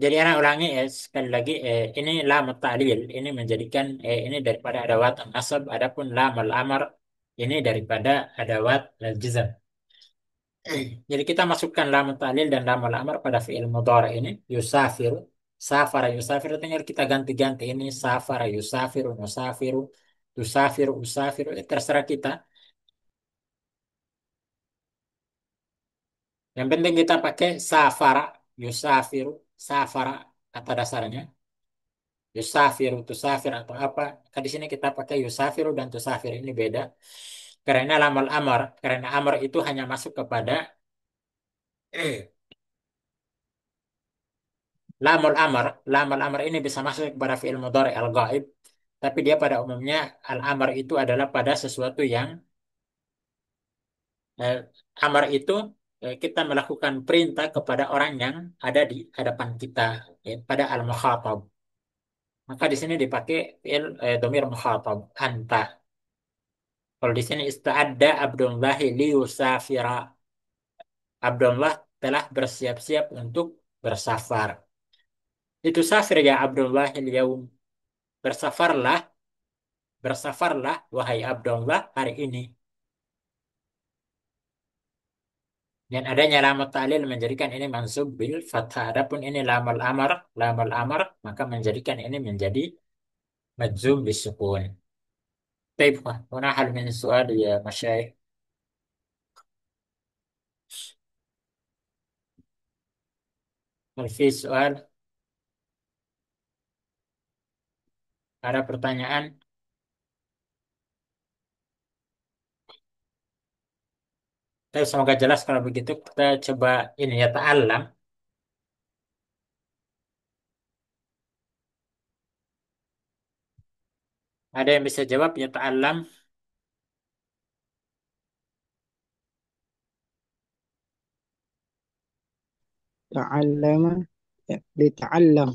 Jadi anak ulangi sekali lagi ini lam ta'lil ini menjadikan ini daripada adawat nasab, adapun lam al-amr ini daripada adawat al-jazm. Jadi kita masukkan lam ta'lil dan lam al-amr pada fi'il mudhari ini yusafiru, safara yusafiru, tinggal kita ganti-ganti ini safara yusafiru, nusafiru, tusafiru, usafiru, terserah kita. Yang penting kita pakai safara, yusafiru, safara kata dasarnya. Yusafiru, tusafir atau apa. Di sini kita pakai yusafiru dan tusafir ini beda. Karena lamal amar, karena amar itu hanya masuk kepada lamul amar. Lamul amar ini bisa masuk kepada fi'il mudhari al-ghaib. Tapi dia pada umumnya al-amar itu adalah pada sesuatu yang eh, amar itu kita melakukan perintah kepada orang yang ada di hadapan kita, pada al-mukhatab. Maka di sini dipakai fi'il domir mukhatab anta. Kalau di sini ista'adda Abdullahi liyusafira. Abdullah telah bersiap-siap untuk bersafar. Itu safir ya Abdullahi yaum. Bersafarlah, bersafarlah wahai Abdullah hari ini. Dan adanya lamat ta'lil menjadikan ini mansub bil fathah. Adapun ini lamal amar, maka menjadikan ini menjadi majzum bisukun. طيب هنا حل من السؤال يا مشايخ. هل في سؤال؟ Ada pertanyaan? Tapi semoga jelas kalau begitu kita coba ini ya ta'allam. Ada yang bisa jawab ya ta'allam? تعلم لتعلم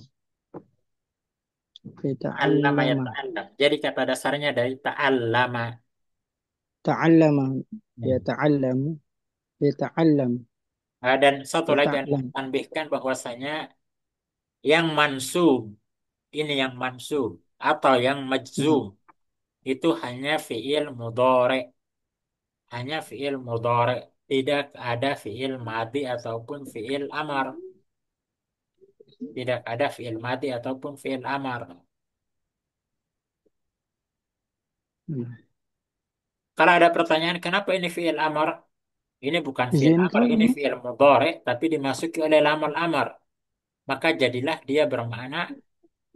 Allama ya لتعلم ta'allam. Jadi kata dasarnya dari ta'allama. تعلم Hmm. يتعلم يتعلم Dan satu lagi yang يتعلم. tambahkan bahwasanya yang mansub, ini yang mansub atau yang majzum نعم. itu hanya fi'il mudhari, hanya fi'il mudhari, tidak ada fi'il madi ataupun fi'il amar, tidak ada fi'il madi ataupun fi'il amar. نعم. Kalau ada pertanyaan kenapa ini fi'il amar? Ini bukan fi'il زين amar, ini كان fi'il mudhari tapi dimasuki oleh lamal amar. Maka jadilah dia bermakna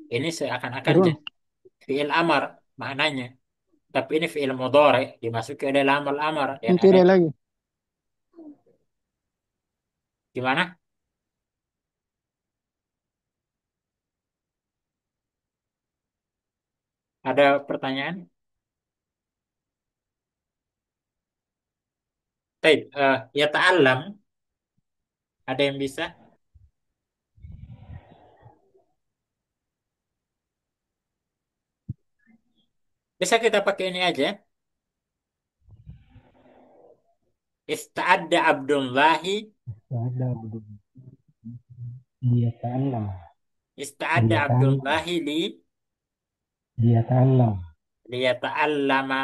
ini seakan-akan رون jadi fi'il amar maknanya. Tapi ini fi'il mudhari dimasuki oleh lamal amar dan انت ada لagi gimana? Ada pertanyaan? Baik, ya ta'allam, ada yang bisa? Bisa kita pakai ini aja. Ista'adda Abdullahi, ada belum dia ta'allam ista'adda dia ta'allam Abdullahi dia ta'allam liyata'allama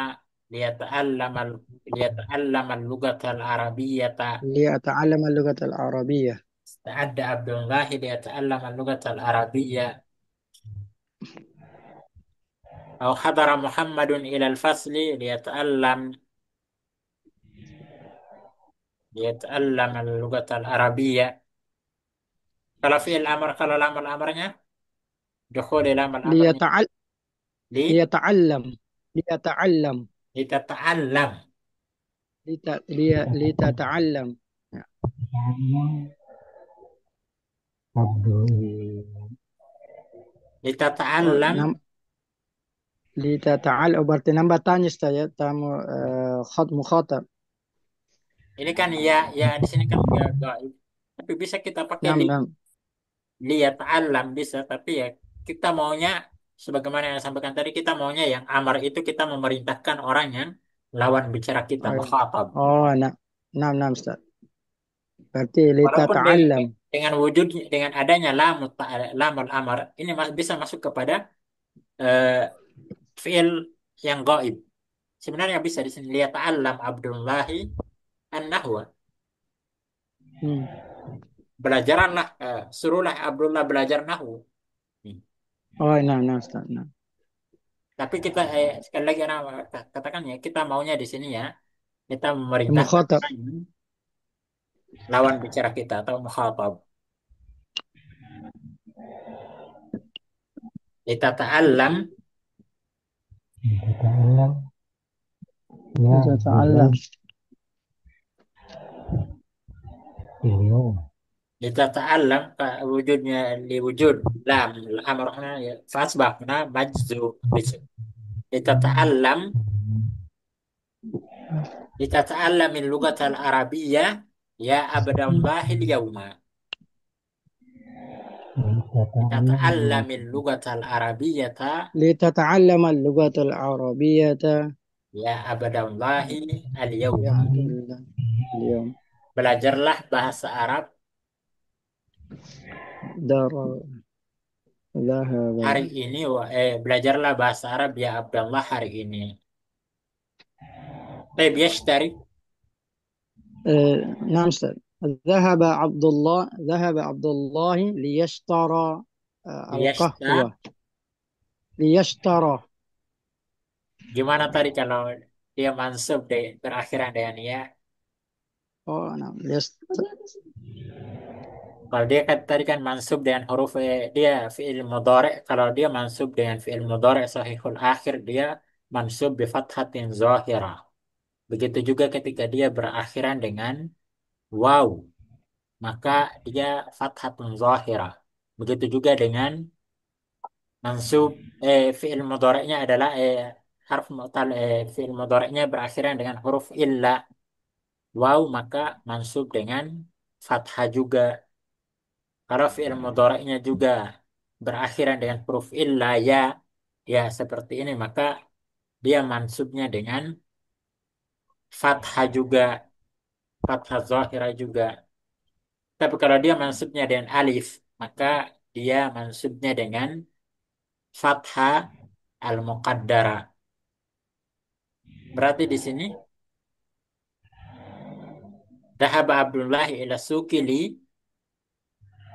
liyata'allama liyata'allama al-lughata al-arabiyyata. ليتعلم اللغة العربية. استعد عبد الله ليتعلم اللغة العربية. أو حضر محمد إلى الفصل ليتعلم اللغة العربية. Kalau fi'il amr, kalau lamal amarnya, dukhul lamal amarnya ليتعل li ليتعلم ليتعلم litata'allam. لتتعلم. Oh, Litata'allam. لتتعلم. Oh, berarti nambah tanya saya tamu مخاطب. Ini kan ya, ya di sini kan ya gaib. Tapi bisa kita pakai نعم نعم. liyata'allam bisa, tapi ya kita maunya sebagaimana yang saya sampaikan tadi kita maunya yang amar itu kita memerintahkan orang yang lawan bicara kita أيوة. mukhatab. oh نعم نعم نعم أستاذ. berarti Walaupun litata'allam. dengan wujud dengan adanya lamul amar ini bisa masuk kepada eh, fiil yang gaib. Sebenarnya bisa di sini lihat alam Abdullahi an-nahwa. Hmm. Belajaranlah, suruhlah Abdullah belajar nahwu. Hmm. Oh, nah, Ustaz. Nah. Tapi kita sekali lagi katakan ya kita maunya di sini ya kita memerintahkan Mukhatab. orang yang lawan bicara kita atau mukhatab. Kita ta'allam يتعلم يا Litata'allam. زيد اليوم. kita ta'allam wujudnya di wujud lam amr huna ya fasbah huna majzu kita ta'allam kita ta'allam min lugat al-arabiyyah ya abdallahi al-yawma kita يتعلم ta'allam اللغة. min lugat al-arabiyyah لتتعلم اللغة العربية ya abdallahi يا al-yawma عبد الله اليوم. belajarlah bahasa Arab دار ذهب. hari ini belajarlah bahasa Arab ya Abdullah hari ini. طيب يشتري نعم أستاذ. ذهب عبد الله ليشترى liyashta القهوة. ليشترى. gimana tadi kalau dia mansub berakhiran dengan ya. نعم Kalau dia kan tadi kan mansub dengan huruf dia fi'il mudhari. Kalau dia mansub dengan fi'il mudhari sahihul akhir dia mansub bi fathatin zahirah. Begitu juga ketika dia berakhiran dengan waw, maka dia fathatun zahirah. Begitu juga dengan mansub fi'il mudhari'nya adalah harf mu'tal fi'il mudhari'nya berakhiran dengan huruf illa waw maka mansub dengan fathah juga. Kalau fi'il mudhari'nya juga berakhiran dengan huruf illa ya ya seperti ini maka dia mansubnya dengan fathah juga, fathah zahirah juga. Tapi kalau dia mansubnya dengan alif maka dia mansubnya dengan fathah al-muqaddara. Berarti di sini Dhahaba Abdullahi ila suki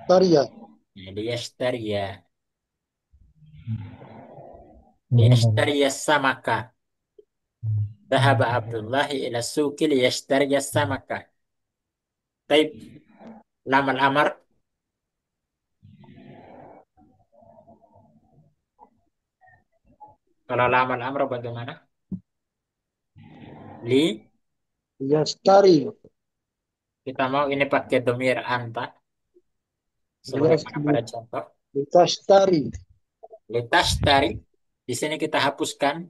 قرية. liyashtariya ليذهب liyashtariya samaka. Dhahaba Abdullahi ila suki liyashtariya samaka. Taib lam al-amr. Kalau lam al-amr bagaimana? Li يشتري. kita mau ini pakai domir anta sebagaimana pada contoh. لتشتري. Litashtari di sini kita hapuskan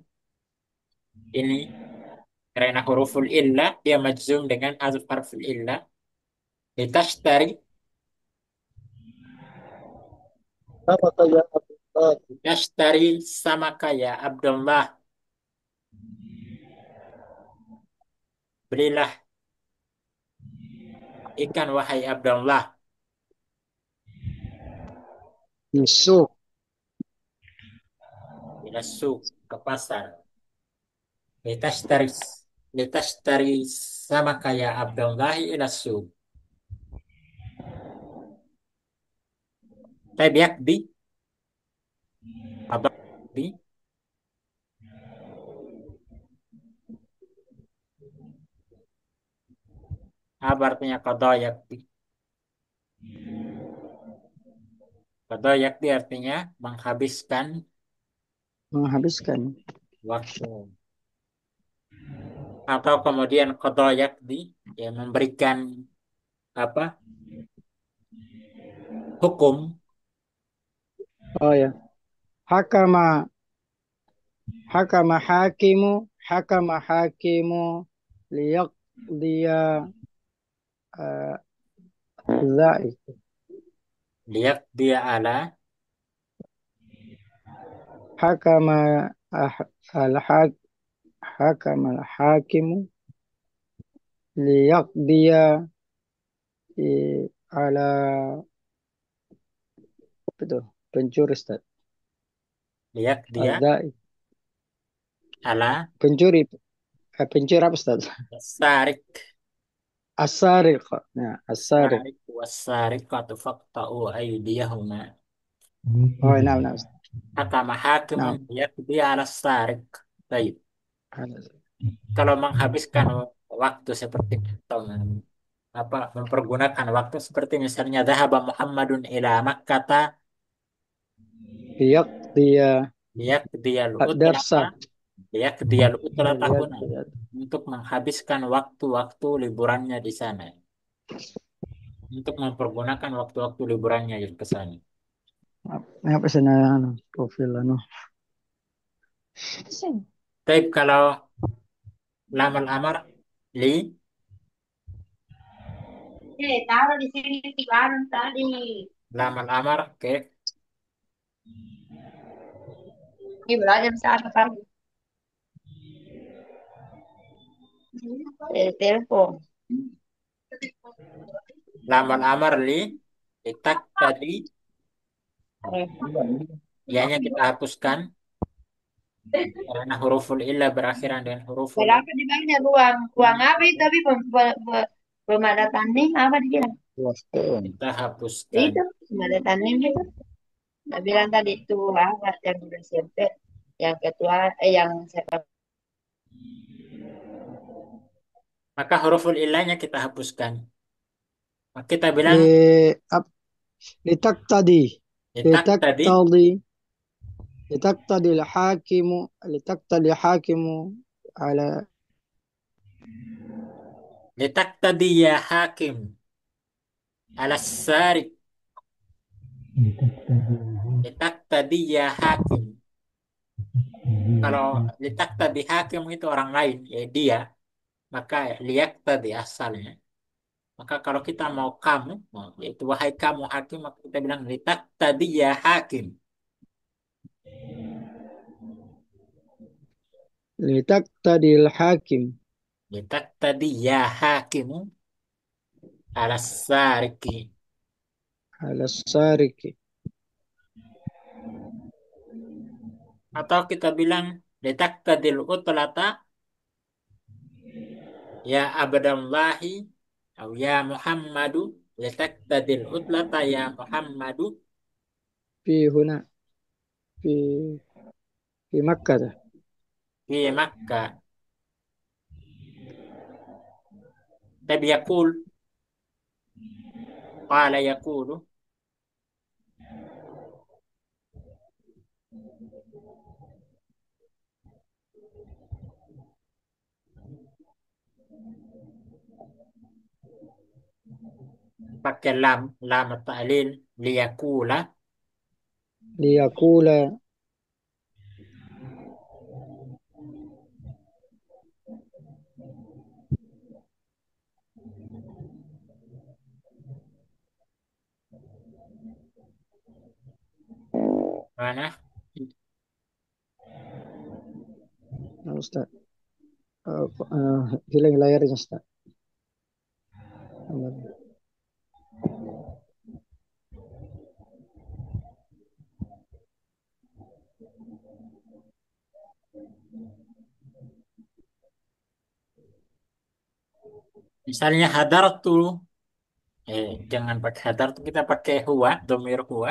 ini karena huruful illa dia majzum dengan hazf harful illa. Litashtari سبق يا عبد الله. tashtari samaka ya Abdullah. Belilah ikan wahai Abdullah. في السوق. Ila suq ke pasar. Litashtari litashtari samaka ya Abdullah ila suq. Taib yakbi apa yakbi apa artinya qada yakbi? Qada yakbi artinya menghabiskan menghabiskan. waktu atau kemudian qada yakbi ya memberikan apa hukum. Oh ya. Hakama. Hakama hakimu liyaqdiya uh, zaid. Lihat dia ala Hakama al-hak hakama al-hakimu liyaqdiya على apa itu? Pencuri Ustaz. Liak dia Al-Dha'i. ala Pencuri. Pencuri apa Ustaz? sarik. As-sariq. Nah, as-sariq. Sarik wasarikatu faqta'u aydiyahuma. Itu Oh, nah, dia. nah, Ustaz. Hakama hakimun Nah, liak dia ala sarik. Baik. ada- Kalau menghabiskan waktu seperti itu, apa mempergunakan waktu seperti misalnya dhahaba Muhammadun ila Makkata liyaqdiya liyaqdiyal utlata ad-darsa. liyaqdiyal Oh, utlata huna, liyaqdiya. untuk menghabiskan waktu-waktu liburannya di sana, untuk mempergunakan waktu-waktu liburannya ke sana. Apa sih nah, ano, profil ano? Tapi kalau lamal amar li Taruh di sini tibaran tadi. lamal amar ke Ini belajar saat apa? Telepon. lamal amar li litak tadi ianya kita hapuskan karena huruful illa berakhiran dengan huruful Berapa dibilangnya ruang ruang apa itu tapi belum ada tanding apa dibilang? kita hapuskan. Itu belum ada tanding itu. Saya bilang tadi itu apa yang udah SMP yang ketua yang siapa Maka huruful illahnya kita hapuskan. Maka kita bilang Li, ap, litaqtadi. litak tadi Litaqtadi. لتقتضي الحاكم لتقتضي الحاكم على litak tadi ya hakim ala sarik. Itu tadi. Litak tadi ya hakim. Kalau Iya. litak tadi hakim itu orang lain, ya dia, maka liak tadi asalnya. Maka kalau kita mau kamu, yaitu wahai kamu hakim, maka kita bilang litak tadi ya hakim. لتقتضي الحاكم Litak tadi ya hakimu ala sariki. على السارق. Atau kita bilang litak tadil utlata ya abdallahi atau ya Muhammadu. Litak tadil utlata ya Muhammadu في هنا في في مكة. fi Makkah. Tapi yakul, qala yakulu, pakai lam ta'lil, liyakula. ليقول Mana? Ustaz, hilang layarnya Ustaz. Misalnya hadartu, jangan pakai hadartu, kita pakai huwa, domir huwa.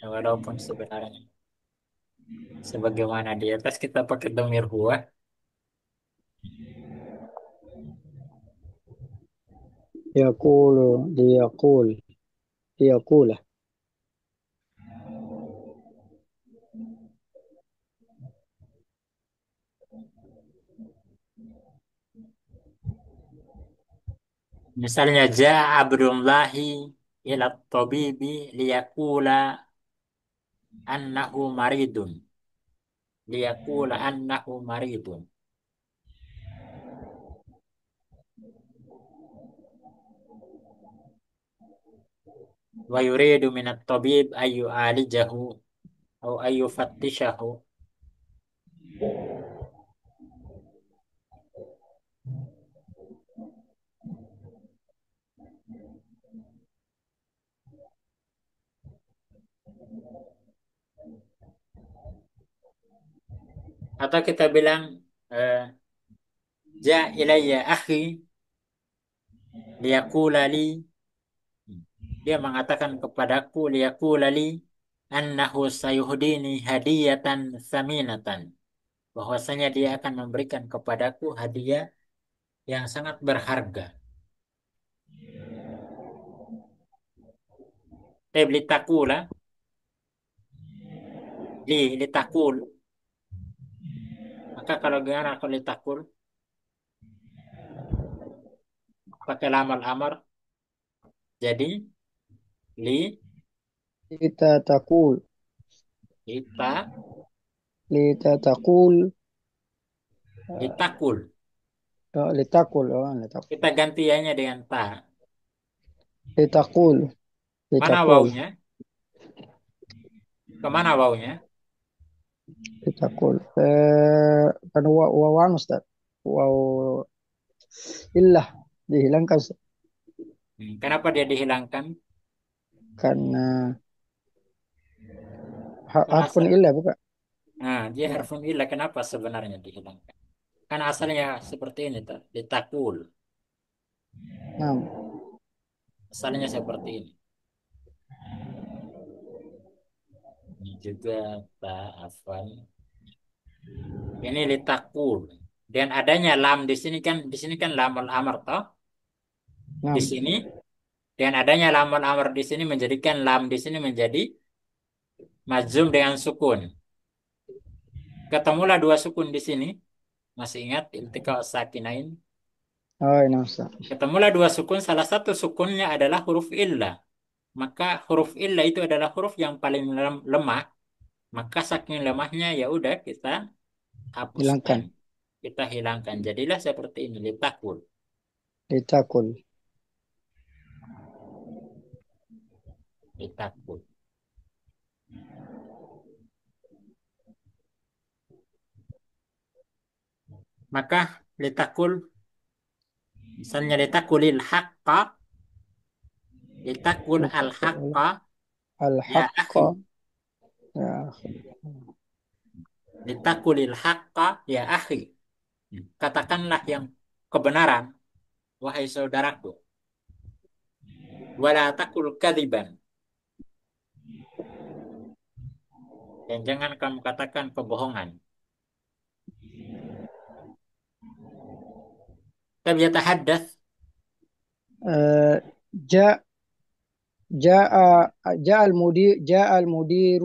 Ya, walaupun sebenarnya sebagaimana di atas kita pakai domir huwa. يقول ليقول Misalnya ja'a Abdullahi ila tabibi liyakula annahu maridun. Liyakula annahu maridun. Wa yuridu minat tabib ayu alijahu atau ayu fattishahu. Atau kita bilang eh, ja ilayya akhi liyaqula li. Dia mengatakan kepadaku liyaqula li annahu sayuhdini hadiyatan saminatan. Bahwasanya dia akan memberikan kepadaku hadiah yang sangat berharga. Litakula litakul. Maka kalau gimana kalau litakul pakai lamal amar jadi li لتقول lita لتقول litakul. لتقول لتقول Kita gantiannya dengan ta. لتقول Mana لتقول wawunya? Kemana wawunya? لتقول kan waw anu Ustaz waw illah dihilangkan Ustaz. Kenapa dia dihilangkan? Karena Kan harfun asal. illah bukan. Nah, dia Ya. harfun ilah. Kenapa sebenarnya dihilangkan? Kan asalnya seperti ini, tuh. Litakul. Nah, Asalnya seperti ini. Ini juga ta'afan. Ini litakul. Dan adanya lam di sini kan lamul amr toh. nah, Di sini dan adanya lamul amr di sini menjadikan lam di sini menjadi majzum dengan sukun. Ketemulah dua sukun di sini. Masih ingat iltiqa sakinain? oh ini Ustaz. Ketemulah dua sukun, salah satu sukunnya adalah huruf illah. Maka huruf illah itu adalah huruf yang paling lemah. Maka saking lemahnya ya udah kita hapuskan. Hilangkan Kita hilangkan. Jadilah seperti ini, litakul. litakul Litakul. Maka litakul, misalnya litakulil haqqa, litakul al litakul haqqa, ya al-haqqa akhi. ya Litakulil haqqa, ya akhi. Katakanlah yang kebenaran, wahai saudaraku. Wala takul kadiban. Dan jangan kamu katakan kebohongan. Tapi yatahaddath, ja جاء جاء المدير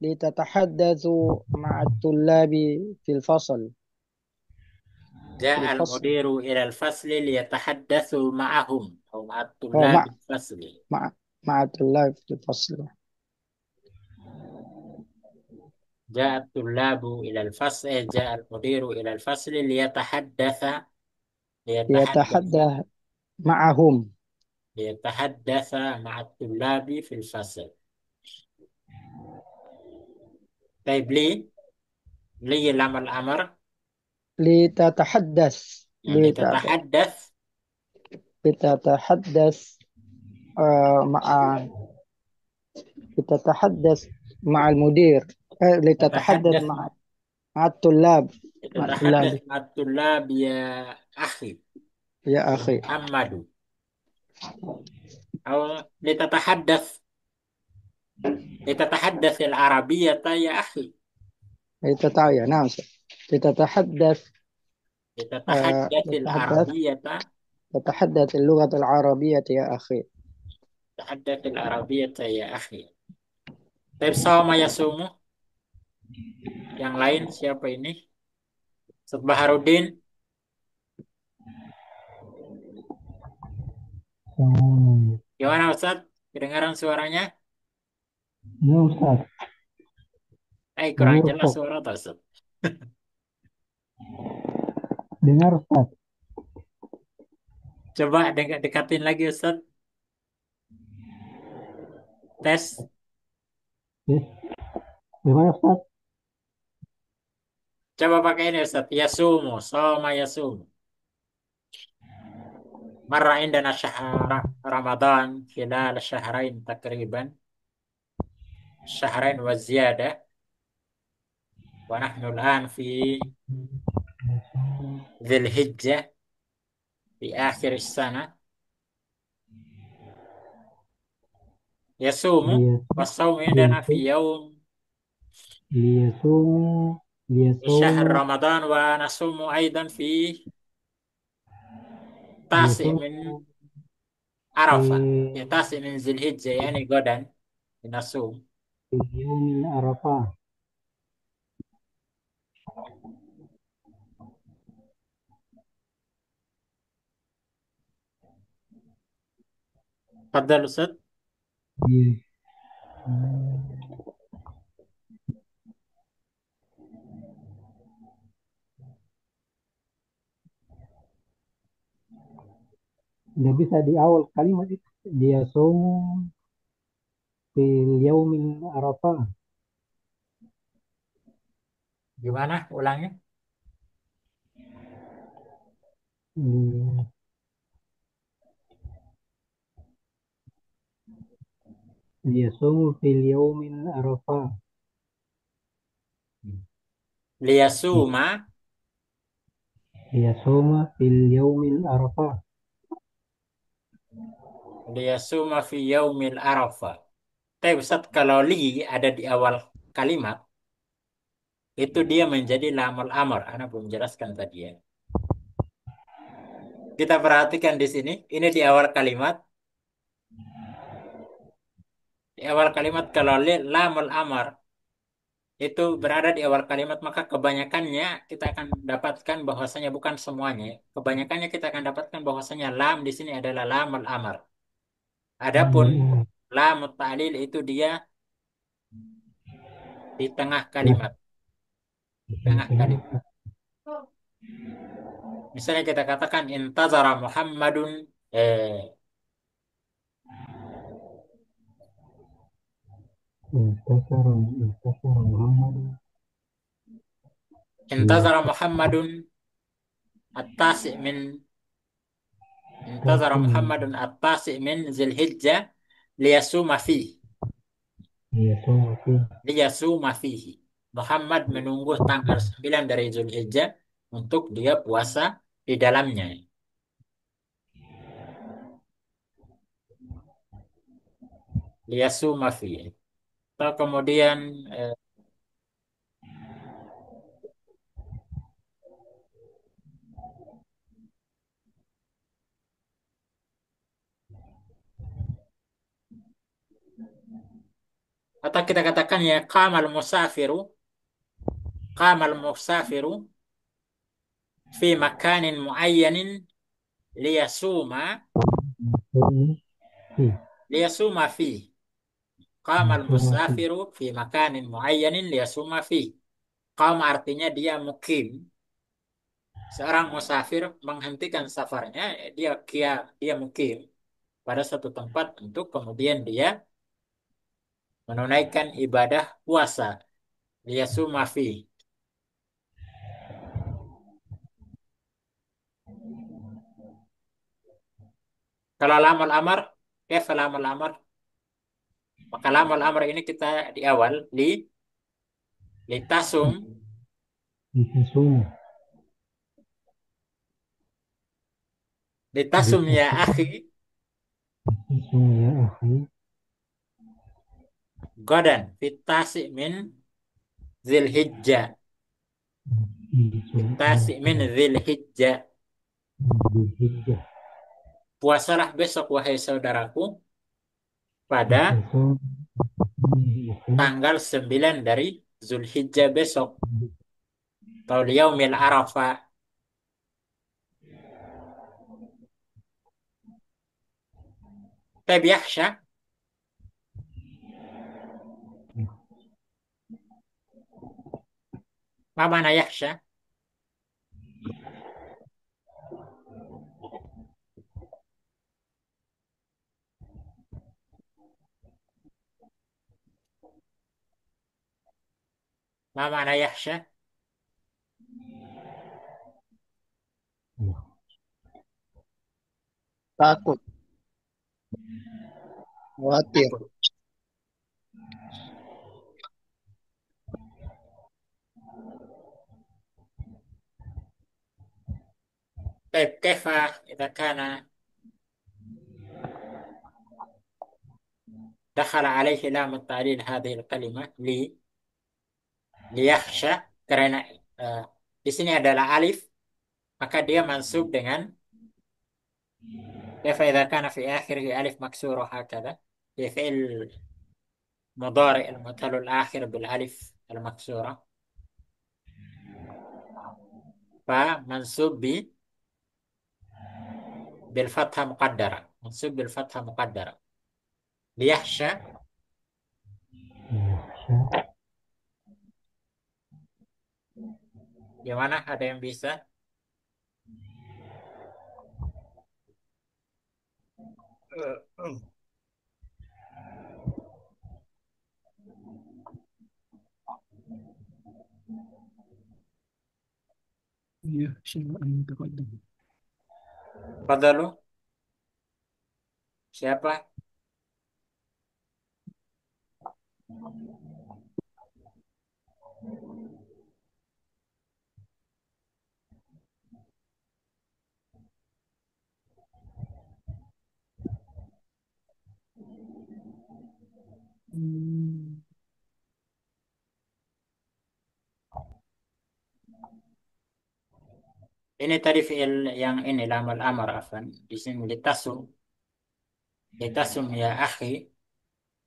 لتتحدث مع الطلاب في الفصل في ja'al الفصل mudiru ilal fasli liyatahaddatsu ma'ahum atau ma'at أو tullabil fasli. مع مع الطلاب في الفصل Ja'at tullabu ilal fasli, ja'al mudiru ilal fasli liyatahaddatsa يتحدث معهم liyatahaddatsa ma'at tullabi fil fasl. Taib li lam al amr لتتحدث litatahaddath لتتحدث مع لتتحدث مع المدير لتتحدث tatahaddath مع الطلاب مع litatahaddath الطلاب ma'at tullab ya akhi يا أخي Muhammadu atau litatahaddath al arabiyyata ya akhi. نعم لتتحدث Litatahaddath al تتحدث arabiyyata تتحدث اللغة العربية يا أخي tahaddath al arabiyyata ya akhi. Taib sama yasumu, yang lain siapa ini? Ustaz Baharudin, Assalamualaikum. gimana Ustaz? Kedengaran suaranya? Ya Ustaz, Kurang dengar jelas Ustaz, suara tak, Ustaz? dengar Ustaz. Coba dekatin lagi Ustaz. Tes. Yes. Gimana Ustaz? Coba pakai ini Ustaz. Yasumu, soma yasumu. Marra indana syahra Ramadan khilal syahrain takriban. Syahrain wa ziyadah. ونحن الآن في يصوم ذي الحجة في آخر السنة. يصوم، ليصوم والصوم عندنا في ليصوم يوم ليصوم في شهر ليصوم رمضان، ونصوم أيضا في تاسع ليصوم من عرفة، في في تاسع من ذي الحجة يعني غدا نصوم. في يوم عرفة. تفضل أستاذ. Iya. Nggak bisa di awal kalimat itu. Dia somu fil yaumil arafah. Gimana ulangnya? Hmm, Dia somu fil yaumil arafah. Liyasuma, Dia soma fil yaumil arafah. liyasuma fi yaumil arafah. Tapi Ustaz, kalau li ada di awal kalimat, itu dia menjadi lamul amr. Ana belum jelaskan tadi ya. Kita perhatikan di sini, ini di awal kalimat. Di awal kalimat kalau li, lamul amr itu berada di awal kalimat, maka kebanyakannya kita akan dapatkan bahwasanya, bukan semuanya, kebanyakannya kita akan dapatkan bahwasanya lam di sini adalah lamul amr. Adapun Hmm, lam ta'lil itu dia di tengah Nah, kalimat, bukan tengah kalimat. kalimat. Misalnya kita katakan intazara Muhammadun, eh, Intasara Muhammad. Iya, intazara Muhammadun at-tasi' min intazara tasum. Muhammadun at-tasi' min Dzulhijjah liyasuma fihi. Iya, soma fil. Liyasuma fihi. Muhammad menunggu tanggal 9 dari Zulhijjah untuk dia puasa di dalamnya. Liyasuma fihi. Atau kemudian eh, atau kita katakan ya qamal musafiru fi makanin muayyanin liyasuma Soma fil. liyasuma fi. Qamal Soma fil. musafiru fi makanin muayyanin liyasuma fi. Qam artinya dia mukim. Seorang musafir menghentikan safarnya, dia mukim pada satu tempat untuk kemudian dia menunaikan ibadah puasa. Liyasuma fi. Kalau lamul amar, kaifa lamul amar? Maka lamul amar ini kita di awal litasum, Bisa soma. litasum Bisa ya soma. akhi, Soma ya akhi. godan fitasi min Zilhijjah. Bisa Fitasi min Zilhijjah. Dzulhijjah. Puasalah besok wahai saudaraku pada Bisa soma. Akhi. tanggal 9 dari Zulhijjah besok. Atau yaumil Arafah. Tapi yakhsha, ma mana yakhsha? Ma mana yakhsha? Takut, khawatir. طيب كيف إذا كان دخل عليه لام التعليل هذه الكلمة ليخشى karena eh, di sini adalah alif maka dia mansub dengan كيف إذا كان في آخره ألف مكسورة هكذا في فعل مضارع المثل الآخر بالألف المكسورة فمنصوب بالفتحة مقدرة منصوب بالفتحة مقدرة ليخشى يخشى. gimana ada yang bisa يخشى أن يتقدم. Fadalu siapa Hmm. ini tadi fiil yang ini lamal amar afan di sini litasum ya akhi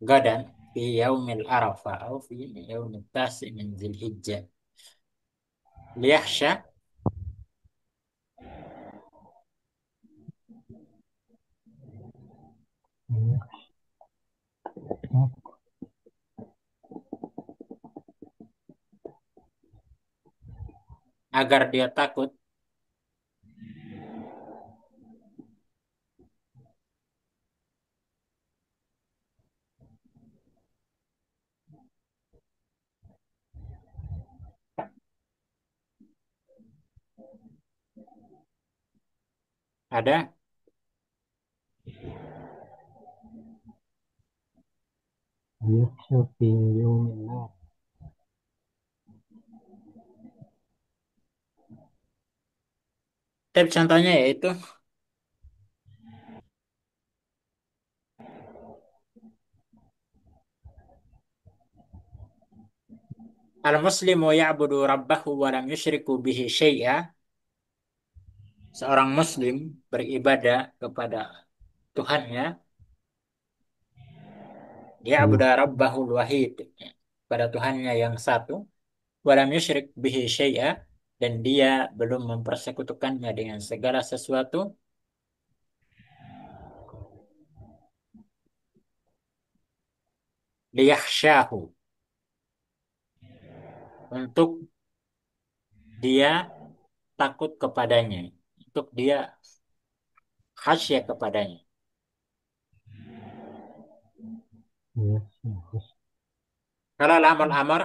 gadan fi yaumil arafah atau fi yaumil tasi min zilhijjah liyakhsha agar dia takut ada يخشى في يوم النار. tapi contohnya yaitu al-muslimu ya'budu rabbahu wa lam yusyriku bihi syai'a seorang muslim beribadah kepada Tuhannya dia abuda rabbahul wahid pada Tuhannya yang satu walam yusyrik bihi syai'a dan dia belum mempersekutukannya dengan segala sesuatu liyakhsyahu untuk dia takut kepadanya untuk dia khasyah kepadanya يخشى. kalau amal amar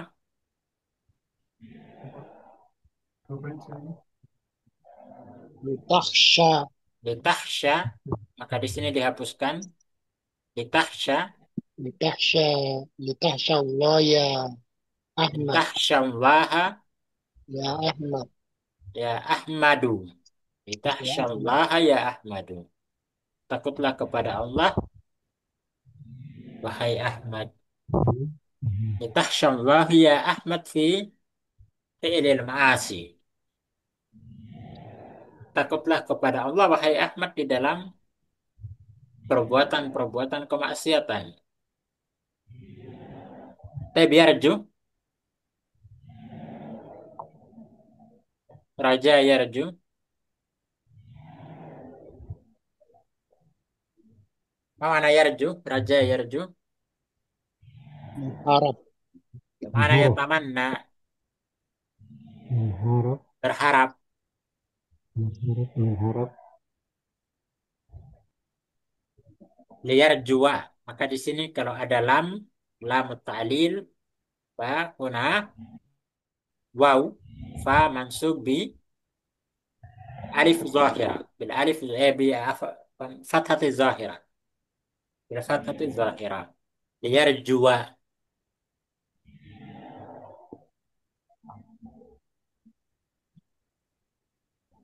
لتخشى litahsya maka di sini dihapuskan litahsya لتخشى لتخشى الله يا أحمد litahsyallaha يا أحمد ya Ahmadu يا أحمد litahsyallaha ya Ahmadu takutlah kepada Allah wahai Ahmad litahsyallaha ya Ahmad fi fi'lil ma'asi takutlah kepada Allah wahai Ahmad di dalam perbuatan-perbuatan kemaksiatan tabiarju raja yarju mana yarju raja yarju Arab mana ya mengharap, tamanna mengharap, berharap mengharap. liyarjua maka di sini kalau ada lam ta'lil fa huna waw fa mansub bi alif zahira bil alif bi fathati zahira bil fathati zahira liyarjua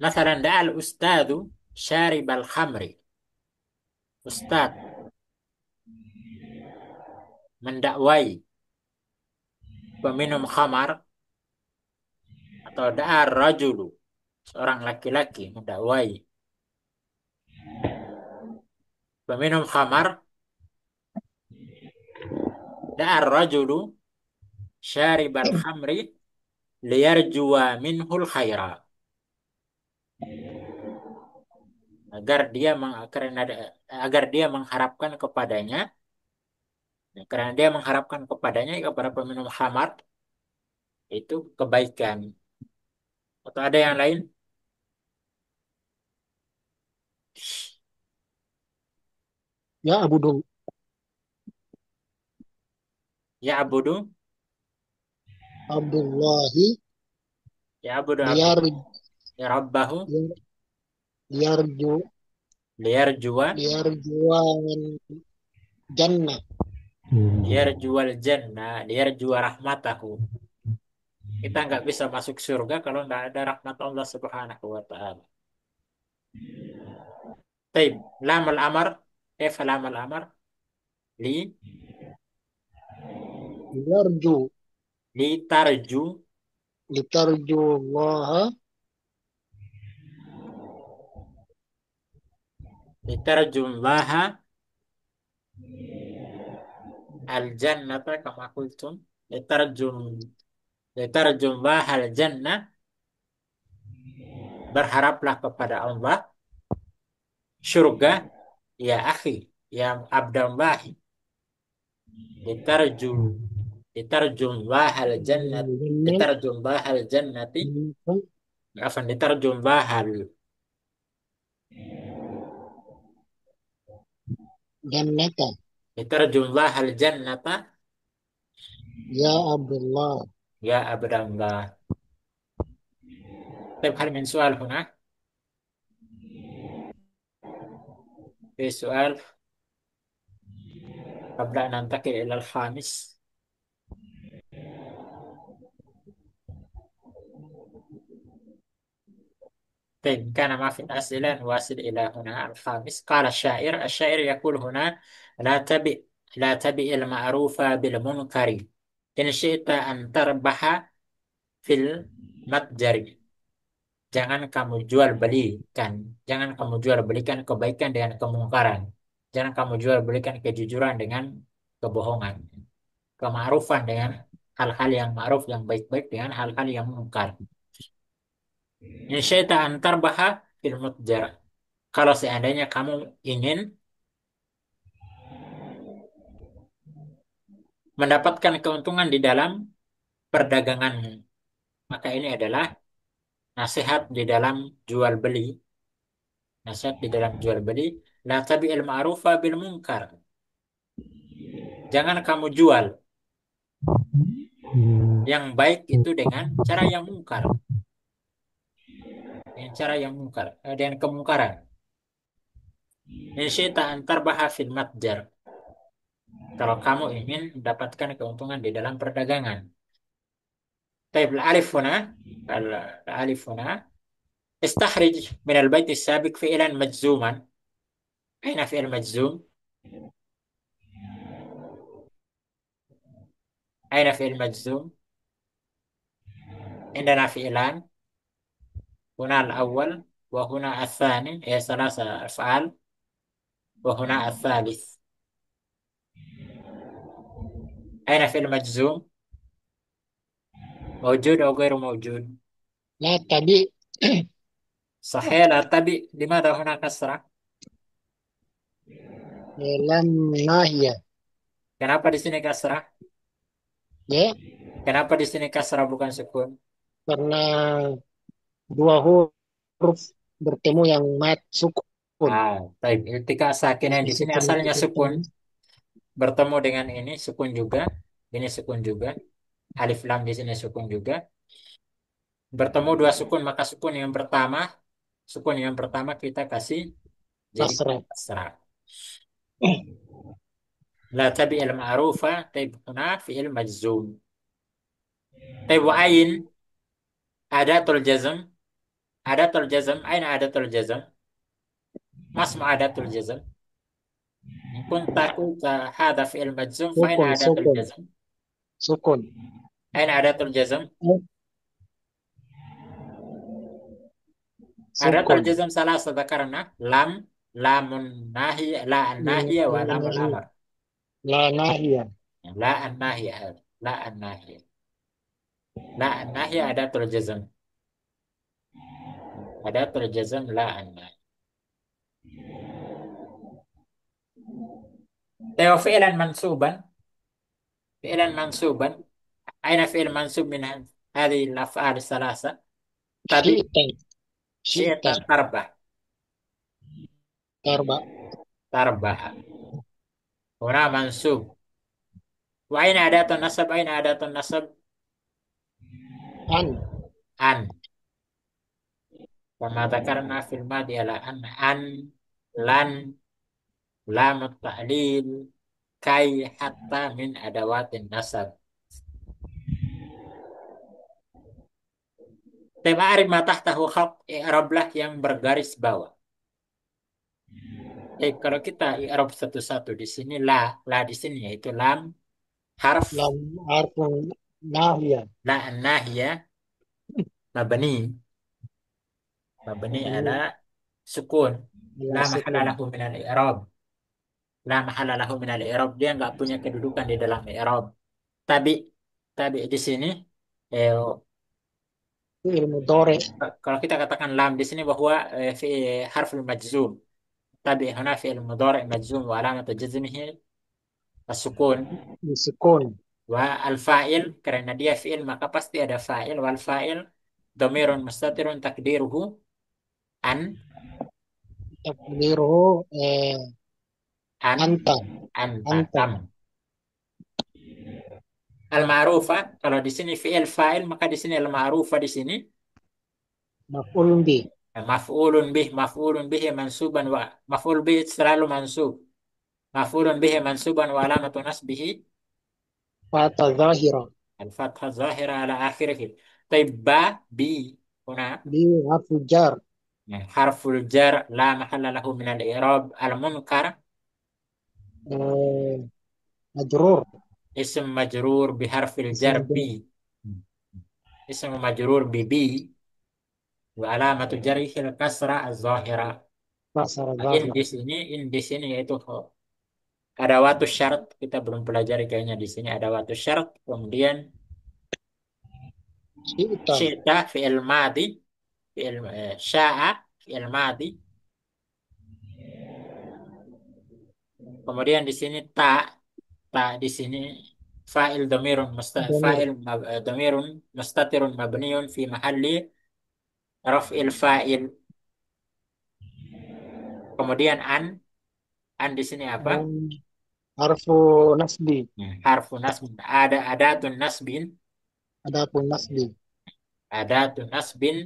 مثلا دعا الأستاذ شارب الخمر. Ustadz mendakwai peminum khamar, atau da'a rajulu, seorang laki-laki mendakwai peminum khamar. Da'a rajulu syaribal khamri liyarjuwa minhul khaira. Agar dia mengharapkan kepadanya, karena dia mengharapkan kepadanya, kepada peminum khamar itu kebaikan. Atau ada yang lain? Ya Abdul Ya abudu, Abdullahi ya abudu liyar ya rabbahu liyarju liyarjuwa liyarjuwan jannah. liyarjuwal jannah liyarjuwa rahmatahu. Kita nggak bisa masuk surga kalau nggak ada rahmat Allah Subhanahu wa Ta'ala. Taib, lam al-amar, kaifa lam al-amar? Li Liyarju li tarju litarju Allah li tarjullaha al-jannata kama qultum. Li tarjum li tarjullaha al-jannah, berharaplah kepada Allah surga, ya akhi, ya abdallahi. Li tarju li tarjullaha al-jannat li jannah tarjullaha al-jannati, afan li tarjullaha jannata li tarjullaha al-jannata ya Abdullah. ya abdallah. طيب هل من سؤال هنا؟ في سؤال قبل أن ننتقل إلى الخامس؟ طيب كان ما في الأسئلة نواصل إلى هنا الخامس. قال الشاعر يقول هنا: لا تبئ لا تبئ المعروف بالمنكر إن شئت أن تربح في المتجر. Jangan kamu jual belikan kebaikan dengan kemungkaran. Jangan kamu jual belikan kejujuran dengan kebohongan. Kema'rufan dengan hal-hal yang ma'ruf, yang baik-baik, dengan hal-hal yang mungkar. In syaita antar baha fil mutjar. Kalau seandainya kamu ingin mendapatkan keuntungan di dalam perdaganganmu, maka ini adalah nasihat di dalam jual beli. Nasihat di dalam jual beli, la tabi'il ma'rufa bil munkar. Jangan kamu jual yang baik itu dengan cara yang mungkar. Dengan cara yang mungkar, dengan kemungkaran. In syaita antar baha fil matjar. Kalau kamu ingin mendapatkan keuntungan di dalam perdagangan. طيب الألف هنا الألف هنا استخرج من البيت السابق فعلا مجزوما. أين فعل مجزوم؟ أين فعل مجزوم؟ عندنا فعلان، هنا الأول وهنا الثاني، هي ثلاثة أفعال، وهنا الثالث. أين فعل مجزوم؟ موجود أو غير موجود؟ La tabi صحيح لا تبي. لماذا هنا كسرة؟ lam nahya Kenapa di sini kasrah? ya Kenapa di sini kasrah bukan sukun? karena dua huruf bertemu yang mat sukun. Baik. Ketika sakin yang di sini Sukun itu asalnya sukun, ketemu. bertemu dengan ini sukun juga, ini sukun juga, alif lam di sini sukun juga. Bertemu dua sukun, maka sukun yang pertama kita kasih jadi Kasrah. kasrah. La tabi al ma'rufa, taib huna fi'il majzum. Taib wa ain adatul jazm. Adatul jazm, aina adatul jazm? Mas ma adatul jazm? In kunta qulta hadha fi'il majzum fa aina Sukun, adatul sukun, jazm? sukun. Aina adatul jazm? Eh, Adatul Sukun. jazm salah dzakarna lam, lamun nahiyah, la an-nahiyah wa lamul amr. La nahiyah. La an-nahiyah hada. La an-nahiyah. La an-nahiyah adatul jazm. Adatul jazm la an-nahiyah. Teo fi'lan mansuban, fi'lan mansuban. Aina fi'il mansub min hadhihi al-af'al thalatha? Tabi Syi'tan, syi'ta syi'tan. tarbah. Tarba. Tarbah. Huna mansub. Wa aina adatun nasab? Aina adatun nasab? An. An. Kama dzakarna fil madi ala an, lan, lam ta'lil, kai, hatta min adawatin nasab. Tema arif matah tahu khat i'rab lah yang bergaris bawah. Kalau kita i'rab satu-satu di sini la di sini yaitu lam harf Lam harfun nahiyah. la nahiyah mabni ala Ini sukun la adalah mahala sukun. lahu min al-i'rab. La mahala lahu min al-i'rab, dia nggak punya kedudukan di dalam i'rab. Tabi tabi di sini eh, Fi'il mudhari. kalau kita katakan lam di sini bahwa fi harful majzum. Tabi huna fi'il mudhari' majzum wa alamat jazmihi as-sukun. Disukun. Wa al-fa'il karena dia fi'il maka pasti ada fa'il. Wal fa'il dhamirun mustatirun takdiruhu an Takdiruhu an anta. anta Anta. tam. Al-ma'rufah kalau di sini fi'il fa'il maka di sini al-ma'rufah di sini Maf'ulun bi. maf'ulun bih mansuban wa maf'ul bih selalu mansub. Maf'ulun bih mansuban wa alamatu nasbihi Fata zahira. al-fathah zahira ala akhirih. Taib bi huna Bi harfu jar. harful jar la mahalla lahu min al-i'rab al-munkar Eh, Majrur. ism majrur bi harfil jar bi. Ism Ism majrur bi wa alamatu jarih al-kasra az-zahira. Kasar In zahira. di sini yaitu adawatu syarat, kita belum pelajari kayaknya di sini adawatu syarat. Kemudian Syi'ta. syi'ta fi'il madi, sya'a fi'il madi. Kemudian di sini di sini fa'il dhamirun Domir. dhamirun mustatirun mabniun fi mahalli raf'il fa'il. Kemudian an di sini apa? Harfu nasbi. Harfu nasb, adatun nasbin, Adapun nasbi. adatun nasbin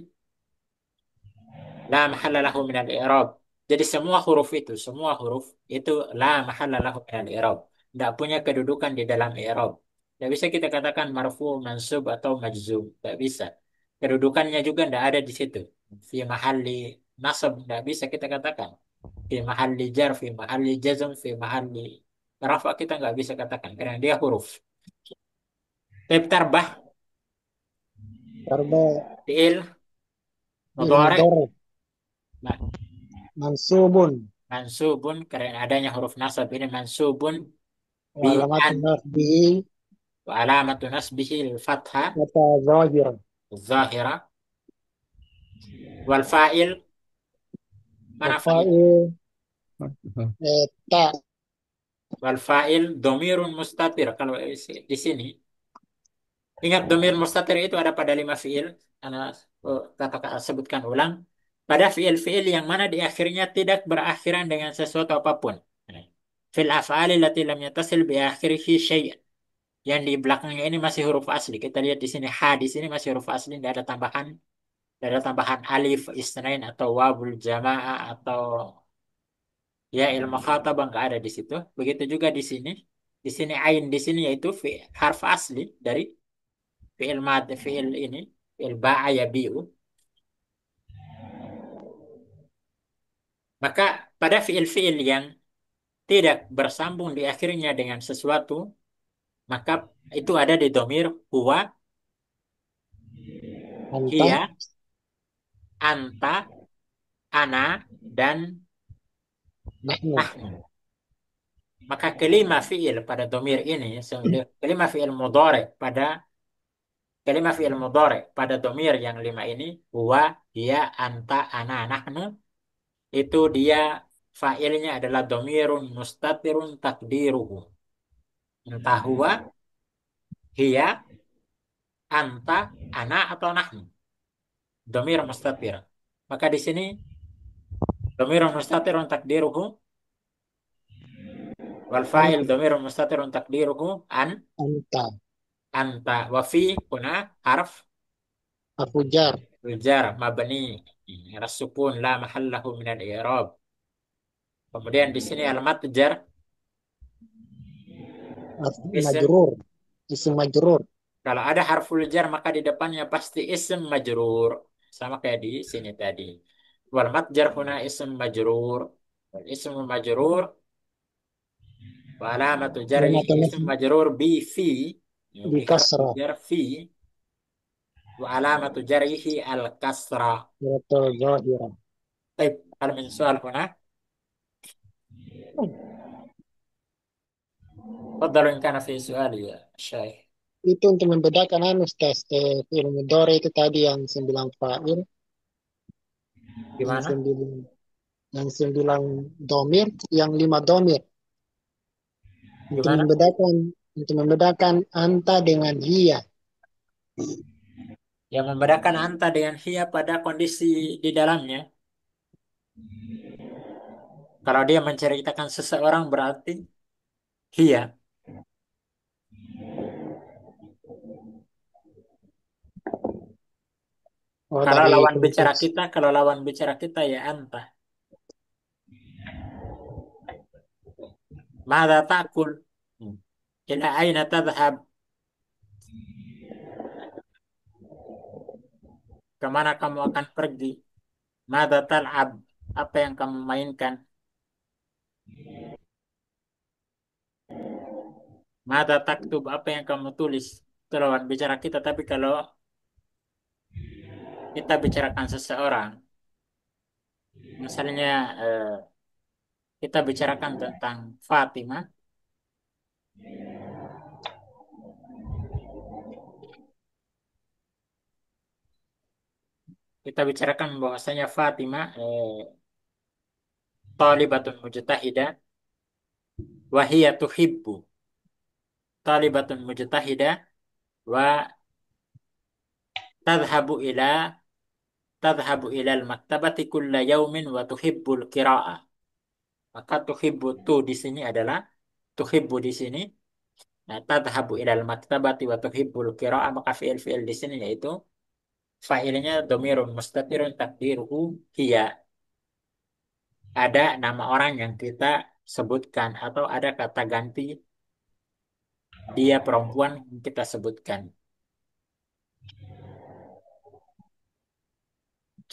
la mahalla lahu min al-i'rab. Jadi semua huruf itu la mahalla lahu min al-i'rab. Tidak punya kedudukan di dalam i'rab. Tidak bisa kita katakan marfu, mansub atau majzum. Tidak bisa. Kedudukannya juga tidak ada di situ. Fi mahalli nasab tidak bisa kita katakan. Fi mahalli jar, fi mahalli jazm, fi mahalli rafa kita nggak bisa katakan karena dia huruf. Tapi tarbah Tarba fi'il bil mudhari mudhari. ma- Mansubun. mansubun karena adanya huruf nasab ini mansubun Wa bi alamat an nasbihi. wa alamatu nasbihi al-fathah Kata zahira. zahira wal fa'il mana fa'il Wafa'il. Ta. wal fa'il dhamirun mustatir kalau di sini ingat dhamir mustatir itu ada pada 5 fi'il. Ana katakan sebutkan ulang pada fi'il-fi'il yang mana di akhirnya tidak berakhiran dengan sesuatu apapun. Fil af'ali lati lam yattasil bi akhirihi syai'. Yang di belakangnya ini masih huruf asli. Kita lihat di sini di sini masih huruf asli, tidak ada tambahan, tidak ada tambahan alif isnain atau wawul jamaah atau ya ilmu khatabah nggak ada di situ. Begitu juga di sini. Di sini ain di sini yaitu harf asli dari fi'il mad fi'il ini fi'il ba'a yabi'u. Maka pada fiil-fiil yang tidak bersambung di akhirnya dengan sesuatu, maka itu ada di domir huwa, Anta. hiya, anta, ana, dan Nahnu. nahnu. Maka kelima fiil pada domir ini, kelima fiil mudhari kelima fiil mudhari pada domir yang lima ini, huwa, hiya, anta, ana, nahnu, itu dia failnya adalah domirun mustatirun takdiruhu. Entah huwa, hiya, anta, ana, atau nahnu. Domir mustatir. Maka di sini domirun mustatirun takdiruhu wal fa'il Anta. domirun mustatirun takdiruhu Anta. anta wa fi kuna harf Afujar. jar mabni ala sukun la mahallahu min al-i'rab. Kemudian di sini alamat jar isim. Majrur. Isim majrur. Kalau ada harful jar maka di depannya pasti isim majrur. Sama kayak di sini tadi. Wal matjar huna isim majrur. Wal ism majrur wa alamatu jarrihi Alamatnya isim majrur bi fi. di Bi harful kasrah. jar fi wa alamatu jarrihi al kasra. Atau zahirah. Baik, hal min soal huna. Fadal in kana fi soal ya Syekh. Itu untuk membedakan Ustaz. Fi'il mudhari itu tadi yang 9 fa'il, yang Gimana? 9 domir, yang 5 domir. Untuk Gimana? membedakan untuk membedakan anta dengan hiya. Yang membedakan anta dengan hiya pada kondisi di dalamnya. Kalau dia menceritakan seseorang berarti hiya. Oh, dari konteks. Kalau lawan bicara kita ya anta. Mada ta'kul? Ila aina tadhhab? Kemana kamu akan pergi? Mada tal'ab? Apa yang kamu mainkan? Mada taktub? Apa yang kamu tulis? Itu lawan bicara kita. Tapi kalau kita bicarakan seseorang, misalnya kita bicarakan tentang Fatimah, kita bicarakan bahwasanya Fatimah talibatun mujtahidah wa hiya tuhibbu talibatun mujtahidah wa tadhhabu ila tadhhabu ilal maktabati kulla yaumin wa tuhibbul qiraah. Maka tuhibbu tu di sini adalah tuhibbu di sini. Nah, tadhhabu ilal maktabati wa tuhibbul qiraah maka fiil-fiil di sini yaitu fa'ilnya dhamirun mustatirun takdiruhu hiya. Ada nama orang yang kita sebutkan atau ada kata ganti dia perempuan yang kita sebutkan.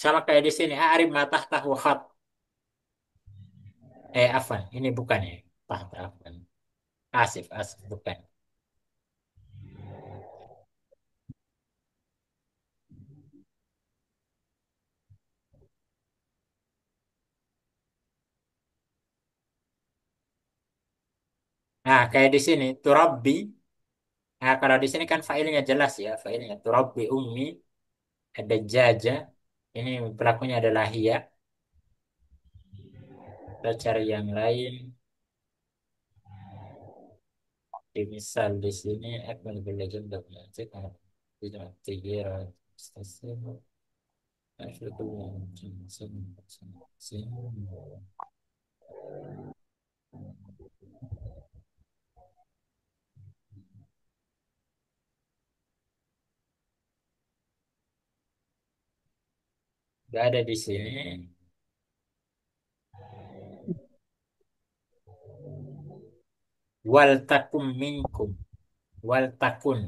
Sama kayak di sini a'rib ma tahtahu khat. Afan, ini bukan ya. Tahta afan. Asif, asif bukan. Nah, kayak di sini turabbi. Nah, kalau di sini kan failnya jelas ya, failnya turabbi ummi ada jaja. Ini pelakunya adalah hiya. Kita cari yang lain. Di misal di sini akmal bil legend of magic. Tidak tigira stasiun. Gak ada di sini. Wal takum minkum. Wal takun.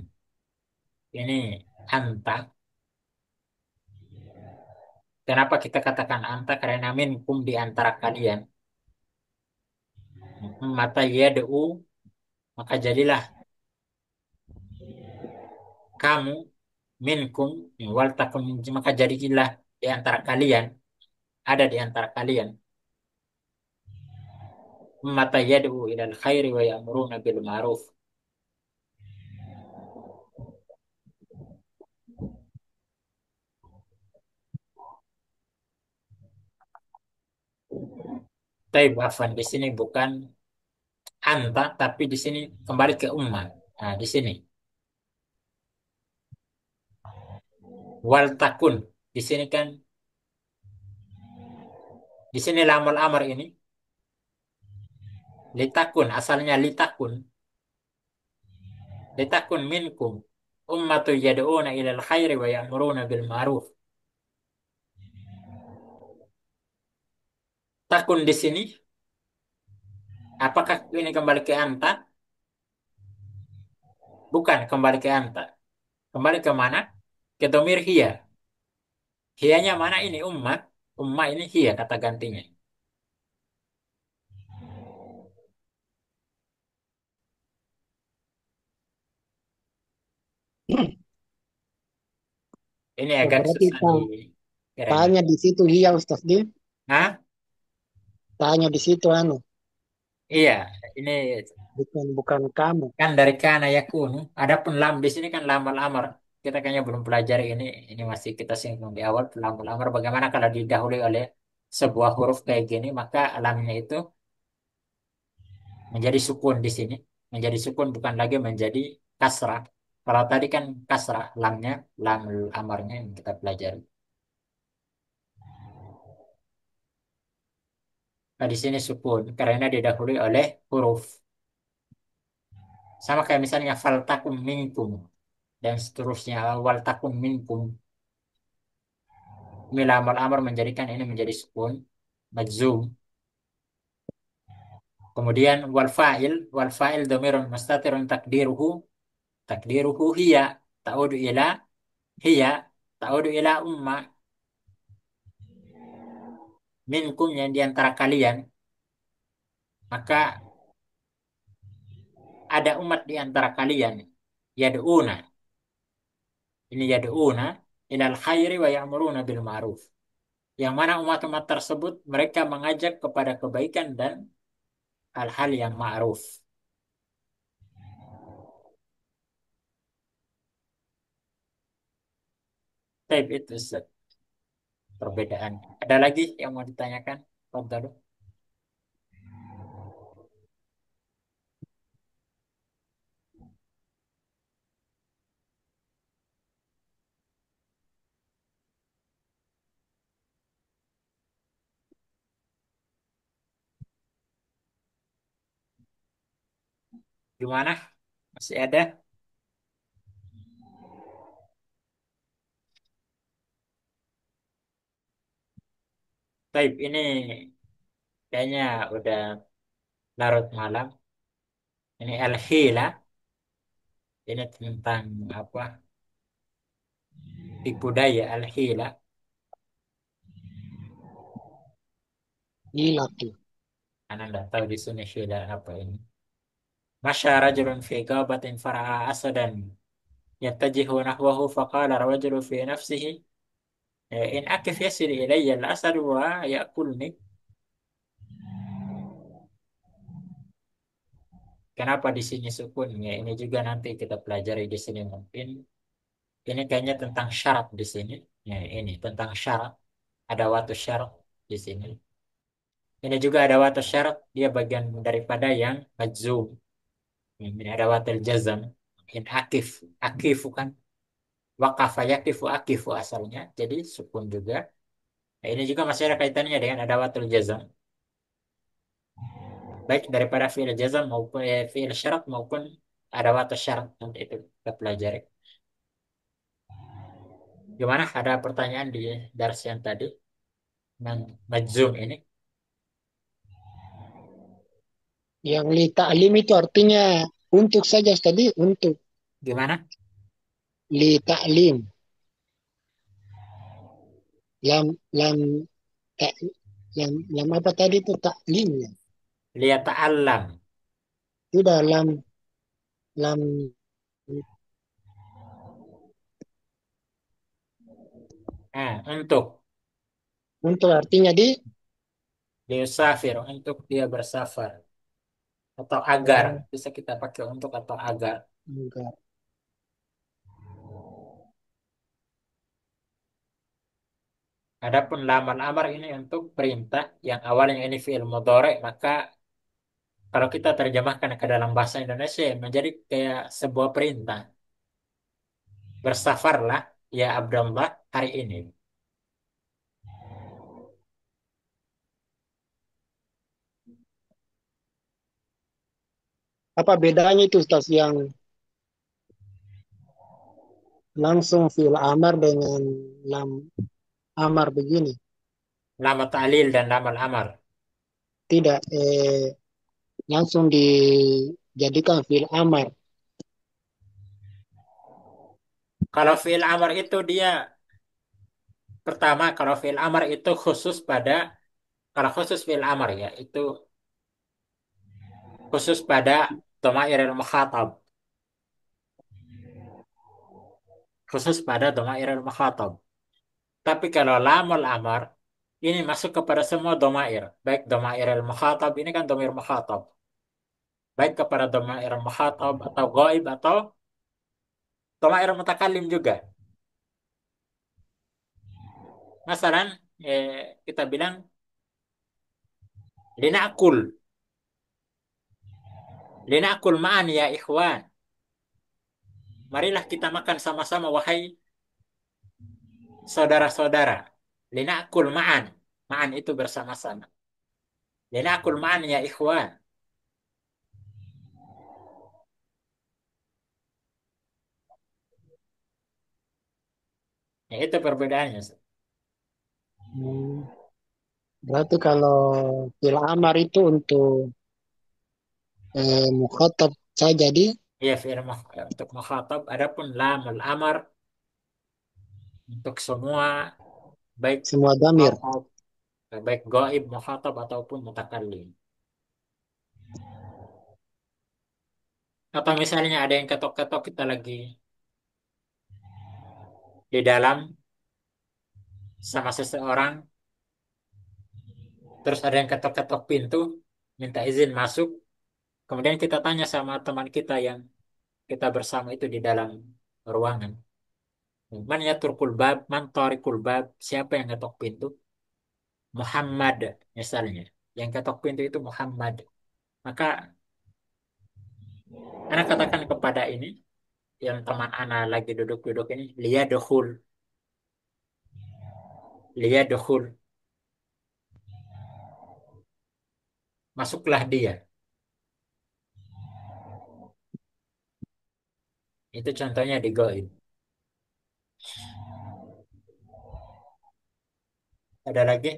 Ini anta. Kenapa kita katakan anta? Karena minkum di antara kalian. Mata yad'u, maka jadilah kamu minkum wal takum, maka jadilah di antara kalian, ada di antara kalian mata yad'u ilal khairi wa ya'muruna bil ma'ruf. Tapi afan di sini bukan anta, tapi di sini kembali ke ummah. Nah, di sini wal takun. Di sini kan, di sini lamul amr ini litakun, asalnya litakun. Litakun minkum ummatu yad'una ilal khairi wa ya'muruna bil ma'ruf. Takun di sini, apakah ini kembali ke anta? Bukan kembali ke anta. Kembali ke mana? Ke domir hiya. Hiyanya mana ini ummah? Ummah ini hiya kata gantinya. Ini Oh, agak berarti susah dikiranya. tanya di situ iya Ustaz dia. Hah? Tanya di situ anu, Iya, ini bukan bukan kamu. kan dari kana yakunu. Adapun lam di sini kan lamul amr. Kita kayaknya belum pelajari ini. Ini masih kita singgung di awal lamul amr. Bagaimana kalau didahului oleh sebuah huruf kayak gini, maka lamnya itu menjadi sukun di sini. Menjadi sukun bukan lagi menjadi kasrah. Kalau tadi kan kasrah lamnya, lam amarnya yang kita pelajari. Nah, di sini sukun karena didahului oleh huruf. Sama kayak misalnya faltakum minkum dan seterusnya wal takum minkum. Ini lamul amr menjadikan ini menjadi sukun majzum. Kemudian wal fa'il dhamirun mustatirun takdiruhu hiya ta'udu ila hiya ta'udu ila umma minkum yang di antara kalian. Maka ada umat di antara kalian yad'una. Ini yad'una ilal khairi wa ya'muruna bil ma'ruf. Yang mana umat-umat tersebut mereka mengajak kepada kebaikan dan hal-hal yang ma'ruf. Taip itu Ustaz, perbedaan. Ada lagi yang mau ditanyakan? Faddalu. Gimana? Masih ada? Taip ini kayaknya udah larut malam. Ini al-hila. Ini tentang apa? Tipu daya al-hila. Gila tuh. Anak nggak tahu di sini hila apa ini. Masya rajulun fi gabatin fara'a asadan yattajihu nahwahu faqala rajulu fi nafsihi in akif yasil ilayya al-asad wa ya'kulni. Kenapa di sini sukun? Ya, ini juga nanti kita pelajari di sini mungkin. Ini kayaknya tentang syarat di sini. Ya, ini tentang syarat. Ada watu syarat di sini. Ini juga ada watu syarat. Dia bagian daripada yang majzum. Ini ada watul jazam. In akif. Akifu kan. Waqafa yakifu akifu asalnya. Jadi sukun juga. Nah, ini juga masih ada kaitannya dengan ada watul jazam. Baik daripada fi'il jazam maupun fi'il syarat maupun ada watu syarat. Nanti itu kita pelajari. Gimana? Ada pertanyaan di dars yang tadi? Yang majzum ini. Yang li ta'lim itu artinya untuk saja tadi untuk Gimana? li ta'lim. lam lam tak lam apa tadi itu taklim ya? Liyata'allam. Tidak lam Untuk untuk artinya di liusafir, untuk dia bersafar. Atau agar. oh, Bisa kita pakai untuk atau agar. enggak. Adapun lamal amar ini untuk perintah yang awalnya ini fi'il mudhari, maka kalau kita terjemahkan ke dalam bahasa Indonesia menjadi kayak sebuah perintah. Bersafarlah ya Abdullah hari ini. Apa bedanya itu Ustaz yang langsung fi'il amar dengan lam amar begini? Lama ta'lil dan lamal amar. Tidak langsung dijadikan fi'il amar. Kalau fi'il amar itu dia pertama kalau fi'il amar itu khusus pada kalau khusus fi'il amar ya itu khusus pada dhamairil mukhatab. Khusus pada dhamairil mukhatab. Tapi kalau lamul amar ini masuk kepada semua dhamair. Baik dhamairil mukhatab ini kan dhamir mukhatab. Baik kepada dhamair mukhatab atau ghaib atau dhamair mutakallim juga. Masalan kita bilang linakul. Linakul ma'an ya ikhwan. Marilah kita makan sama-sama wahai saudara-saudara. Linakul ma'an. Ma'an itu bersama-sama. Linakul ma'an ya ikhwan. Ya, itu perbedaannya. Hmm, berarti kalau fi'il amar itu untuk mukhatab saja di Ya, fi'il untuk mukhatab. Adapun lamul amar untuk semua baik semua damir. mukhatab, baik gaib, mukhatab ataupun mutakallim. Atau misalnya ada yang ketok-ketok kita lagi di dalam sama seseorang, terus ada yang ketok-ketok pintu, minta izin masuk, kemudian kita tanya sama teman kita yang kita bersama itu di dalam ruangan. Man yaturkul bab, man tarikul bab, siapa yang ketok pintu? Muhammad, misalnya. Yang ketok pintu itu Muhammad. Maka anak katakan kepada ini, yang teman anak lagi duduk-duduk ini, liya dukhul, masuklah dia. Itu contohnya di Goib. Ada lagi?